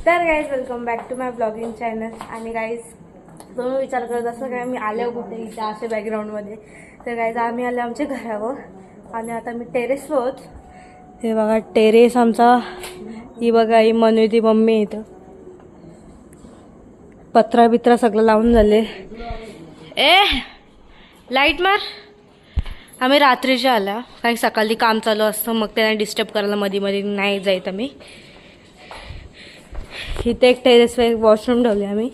तर guys welcome back to my blogging channel. आणि guys तुम्ही विचार करत असं काय मी आले कुठे इथे असे बॅकग्राऊंडमध्ये. तर गाईज आम्ही आले आमच्या घरावर आणि आता मी टेरेसवर. हे बघा टेरेस आमचा. ही बघा ही मनू ती मम्मी इथं पत्रा बित्रा सगळं लावून झाले. लाईट मार. आम्ही रात्रीच्या आल्या काही सकाळी काम चालू असतं मग त्यांना डिस्टर्ब करायला मध्ये मध्ये नाही जायत आम्ही. इथे एक टेरेसवर एक वॉशरूम ठेवले आम्ही.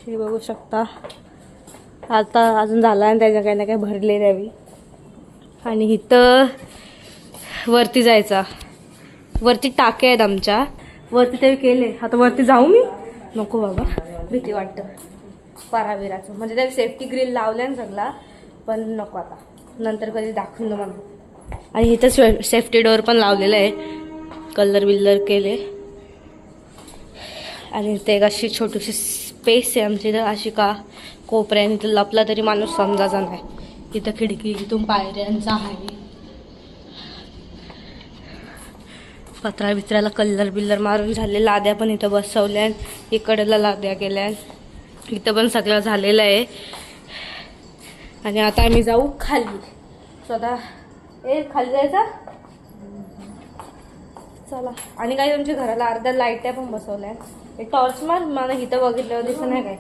हे बघू शकता. आता अजून झाला आणि त्याच्या काही ना काही भरले द्यावी. आणि इथं वरती जायचा. वरती टाके आहेत आमच्या. वरती ते केले. आता वरती जाऊ मी नको बाबा भीती वाटतं पाराविराचं. म्हणजे त्या सेफ्टी ग्रिल लावल्या ना सगळा पण नको आता नंतर कधी दाखवून मला. आणि इथं सेफ्टी डोअर पण लावलेलं आहे. कलर बिल्लर केले. आणि ते एक अशी छोटीशी स्पेस आहे आमची इथं अशी का कोपऱ्याने इथं लपला तरी माणूस समजायचा नाही. इथं खिडकी इथून पायऱ्यांचा आहे. पत्रा बित्राला कलर बिल्लर मारून झाले. लाद्या पण इथं बसवल्या. इकडला लाद्या केल्या. इथं पण सगळं झालेलं आहे. आणि आता आम्ही जाऊ खाली. स्वतः खाली जायचा चला. आणि काही तुमच्या घराला अर्ध्या लाईट्या पण बसवल्या. टॉर्च मार मला इथं बघितल्यावर दिसत नाही काय.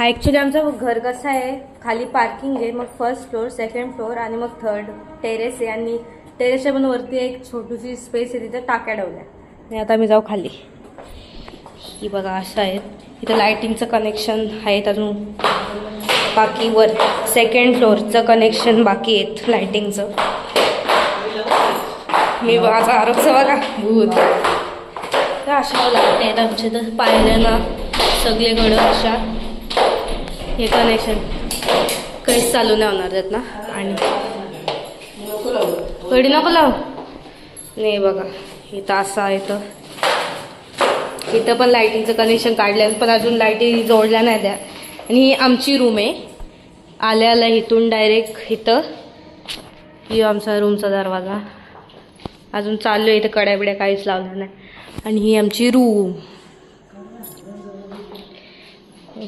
ॲक्च्युली आमचं घर कसं आहे खाली पार्किंग आहे मग फर्स्ट फ्लोअर सेकंड फ्लोअर आणि मग थर्ड टेरेस आहे. आणि टेरेसच्या पण वरती एक छोटीशी स्पेस आहे तिथे टाक्या ठेवल्या. आणि आता मी जाऊ खाली. ही बघा असं आहेत. इथं लाईटिंगचं कनेक्शन आहेत अजून बाकी. वर सेकंड फ्लोअरचं कनेक्शन बाकी आहेत लाईटिंगचं. मी माझा आरोग्य बघा भूत अशा लाईट आहेत आमच्या तर पाहिलं ना सगळीकडं अशा. हे कनेक्शन काहीच चालू नाही होणार आहेत ना. आणि कडी नको लाव नाही बघा इथं असं आहे. तर इथं पण लाईटिंगचं कनेक्शन काढलं पण अजून लाईटी जोडल्या नाही द्या. आणि ही आमची रूम आहे. आल्या इथून डायरेक्ट इथं ही आमचा रूमचा दरवाजा. अजून चालू आहे. इथं कड्या बिड्या काहीच लावल्या नाही. आणि ही आमची रूम.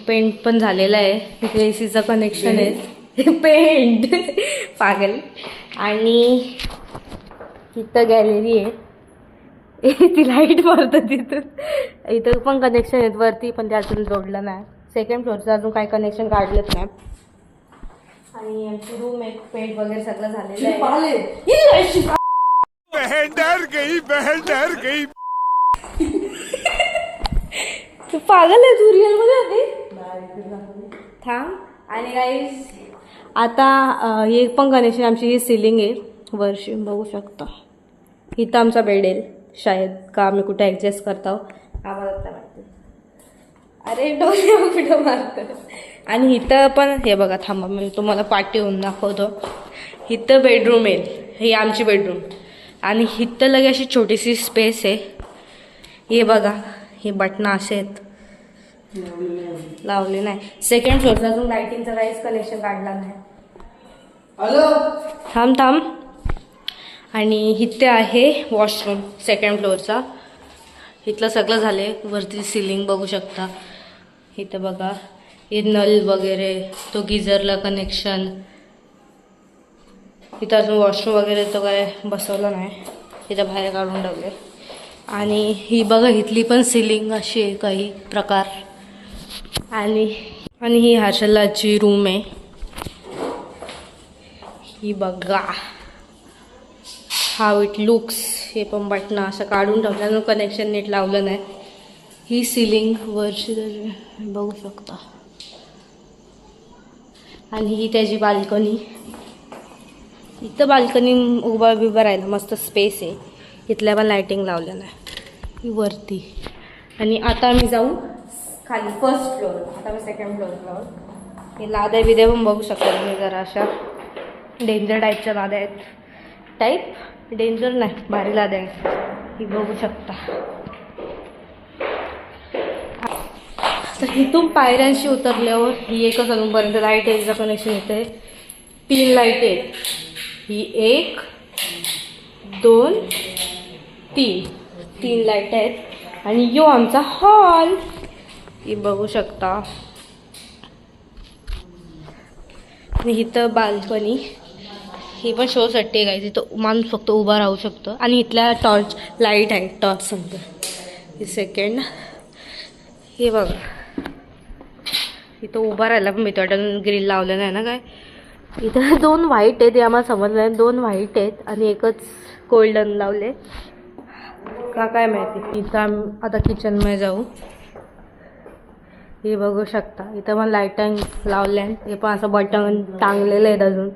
पेंट पण झालेलं आहे. इथे एसीचं कनेक्शन आहे. पेंट पागल. आणि इथं गॅलरी आहे. ती लाईट मारतं तिथून. इथं पण कनेक्शन आहेत वरती पण ते अजून जोडलं नाही. सेकंड फ्लोअरचं अजून काही कनेक्शन काढलंच नाही. आणि आमची रूम एक पेंट वगैरे सगळं झालेलं आहे. बहन डर गई तू पागल आहे. तू रिअल मध्ये होती थांब. आणि काही आता हे पण कनेक्शन आमची ही सिलिंग आहे वर्षी बघू शकता. इथं आमचा बेड आहे शायद का आम्ही कुठे ॲडजस्ट करतो आम्हाला तर माहिती. अरे डोळे कुठं मारतं. आणि इथं पण हे बघा थांबा मी तुम्हाला पाठी होऊन दाखवतो. इथं बेडरूम आहे. ही आमची बेडरूम. आणि इथं लगे अशी छोटीशी स्पेस आहे. हे बघा हे बटणं असे आहेत लावले नाही. सेकंड फ्लोअरचा अजून लाईटिंगचं काहीच कनेक्शन काढला नाही. थांब थांब. आणि इथे आहे वॉशरूम सेकंड फ्लोअरचा. इथलं सगळं झाले. वरती सिलिंग बघू शकता. इथं बघा हे नल वगैरे तो गिझरला कनेक्शन. इथं अजून वॉशरूम वगैरे तो काय बसवला नाही. इथं बाहेर काढून ठेवले. आणि ही बघा इथली पण सिलिंग अशी आहे काही प्रकार. आणि ही हर्षलाची रूम आहे. ही बघा हाव इट लुक्स. हे पण बटणं असं काढून ठेवल्यानं कनेक्शन नीट लावलं नाही. ही सिलिंग वरची बघू शकता. आणि ही त्याची बाल्कनी. इथं बाल्कनी उभा राहायला मस्त स्पेस आहे. इथल्या पण लाईटिंग लावल्या नाही. ही वरती. आणि आता आम्ही जाऊ खाली फर्स्ट फ्लोअर. आता मी सेकंड फ्लोअरला. हे लाद्या बिद्या पण बघू शकता तुम्ही. जरा अशा डेंजर टाईपच्या लाद्या आहेत. टाईप डेंजर नाही भारी लाद्या आहेत. ही बघू शकता. तर इथून पायऱ्यांशी उतरल्यावर ही एकच अजूनपर्यंत लाईट यायचं कनेक्शन येते. 3 लाईट आहेत. ही 1 2 3 लाईट आहेत. आणि यो आमचा हॉल ही बघू शकता. आणि इथं बाल्कनी, ही पण शोसाठी आहे गाईज. इथं माणूस फक्त उभा राहू शकतो. आणि इथल्या टॉर्च लाईट आहे, टॉर्च समजा. ही सेकंड, हे बघा इथं उभा राहायला पण भीती वाटत, ग्रिल लावलं नाही ना काय. इथं 2 व्हाईट आहेत, हे आम्हाला समजलं नाही. 2 व्हाईट आहेत आणि एकच गोल्डन लावले का काय माहिती. इथं आता किचनमध्ये जाऊ. हे बघू शकता इथं पण लाईटिंग लावल्या. हे पण असं बटन टांगलेलं आहेत अजून.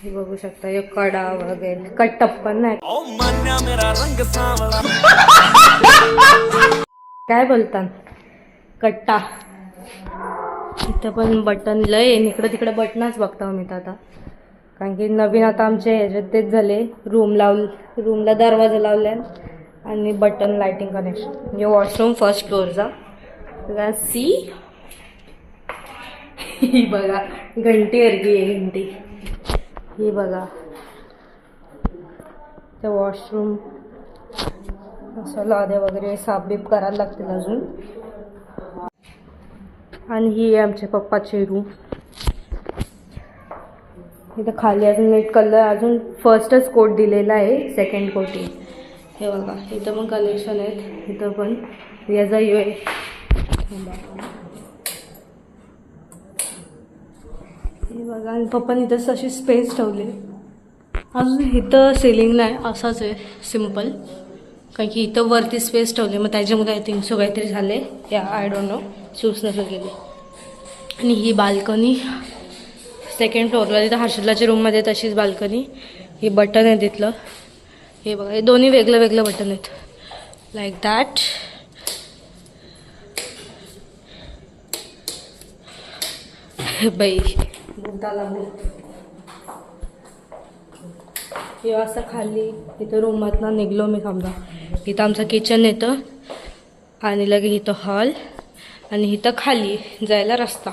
हे बघू शकता, हे कडा वगैरे कट्टप पण नाही. काय बोलतात, कट्टा. इथं पण बटन लय, इकडं तिकडे बटनच बघता मी तर आता. कारण की नवीन आता आमचे ह्याच्यात तेच झाले. रूमला दरवाजा लावल्या आणि बटन लाईटिंग कनेक्शन. म्हणजे वॉशरूम फर्स्ट फ्लोअरचा. बघा सी, ही बघा घंटी हरकी आहे घंटी. ही बघा ते वॉशरूम असं लाद्या वगैरे साफबीफ करायला लागतील अजून. आणि ही आहे आमच्या पप्पाची रूम. इथं खाली अजून नेट कलर, अजून फर्स्टच कोट दिलेला आहे, सेकंड कोटिंग. हे बघा इथं पण कलेक्शन आहेत. इथं पण याचा आहे. हे बघा, आणि पप्पाने इथंच अशी स्पेस ठेवली. अजून इथं सिलिंग नाही, असंच आहे सिम्पल. कारण की इथं वरती स्पेस ठेवली, मग त्याच्यामध्ये आय थिंक सो काहीतरी झाले, या आय डोंट नो, चूज नसं गेले. आणि ही बाल्कनी सेकंड फ्लोअरला, तिथं हर्षलाच्या रूममध्ये तशीच बाल्कनी. हे बटन आहे तिथलं. हे बघा, हे दोन्ही वेगळं वेगळं बटन आहेत, लाईक दॅट. बाई बुद्धाला हे असं खाली इथं रूमातनं निघलो मी समजा. इथं आमचं किचन येतं आणि लगे इथं हॉल आणि इथं खाली जायला रस्ता.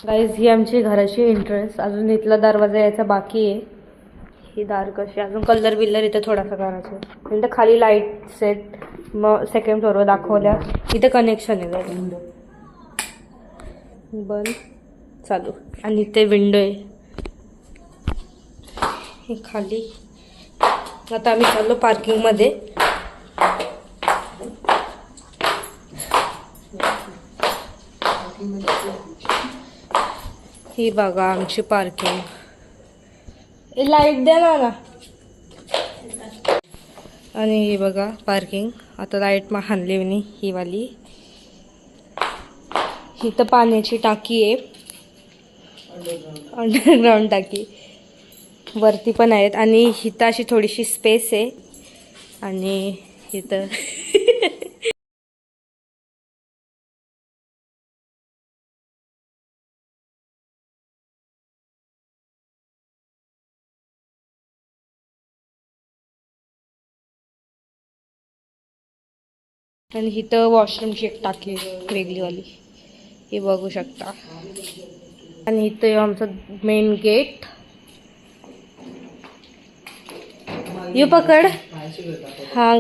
गाईज ही आमची घराची एंट्रन्स. अजून इथला दरवाजा यायचा बाकी आहे. ही दार कशी अजून कलर बिल्लर इथं थोडासा करायचं. इथं खाली लाईट सेट मग सेकंड फ्लोअरवर दाखवल्या. इथं कनेक्शन आहे बंद चालू. आणि इथे विंडो आहे. हे खाली. आता आम्ही चाललो पार्किंगमध्ये. ही बघा आमची पार्किंग. लाईट द्या ना. आणि ही बघा पार्किंग. आता लाईट मग हाणली मी ही वाली. ही तर पाण्याची टाकी आहे, अंडरग्राऊंड टाकी. वरती पण आहेत. आणि इथं अशी थोडीशी स्पेस आहे. आणि इथं आणि इथं वॉशरूमची एक टाकी वेगळीवाली, हे बघू शकता. आणि इथं आमचं मेन गेट. यू पकड. हा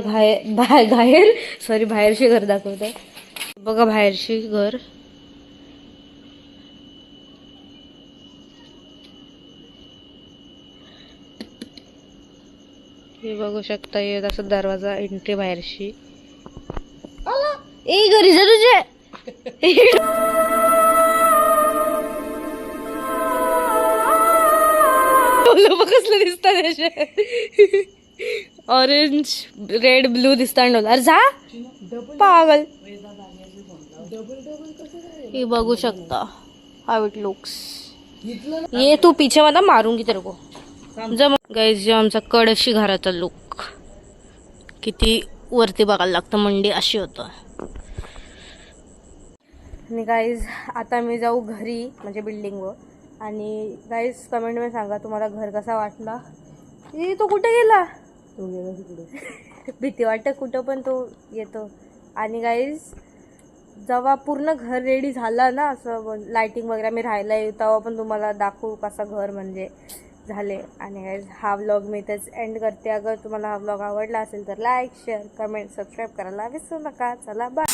बाहेर सॉरी बाहेरची घर दाखवत आहे बघा. बाहेरची घर. हे बघू शकता. हे असं दरवाजा एंट्री बाहेरची. ए घरी जा तुझे. कसलं दिसतं त्याचे. ऑरेंज रेड ब्लू दिसतात. अरे जा पागल. ये बघू शकता हाउ इट लुक्स. ये तू पीछे मला मारूंगी तेरे को. जम गाईज जो आमचा कडशी घराचा लुक. किती वरती बघायला लागतं, मंडी अशी होतं. आणि गाईज आता मी जाऊ घरी, म्हणजे बिल्डिंगवर. आणि गाईज कमेंटमध्ये सांगा तुम्हाला घर कसा वाटला. तो कुठे गेला. तो गेला तिकडे. भीती वाटतं कुठं पण तो येतो. आणि गाईज जेव्हा पूर्ण घर रेडी झालं ना, असं लाइटिंग वगैरे मी राहायला येऊ, तेव्हा पण तुम्हाला दाखवू कसं घर म्हणजे झाले. आणि गाईज हा व्लॉग मी इथेच एंड करते. अगर तुम्हाला हा व्लॉग आवडला असेल तर लाईक, शेअर, कमेंट, सबस्क्राईब करायला विसरू नका. चला बाय.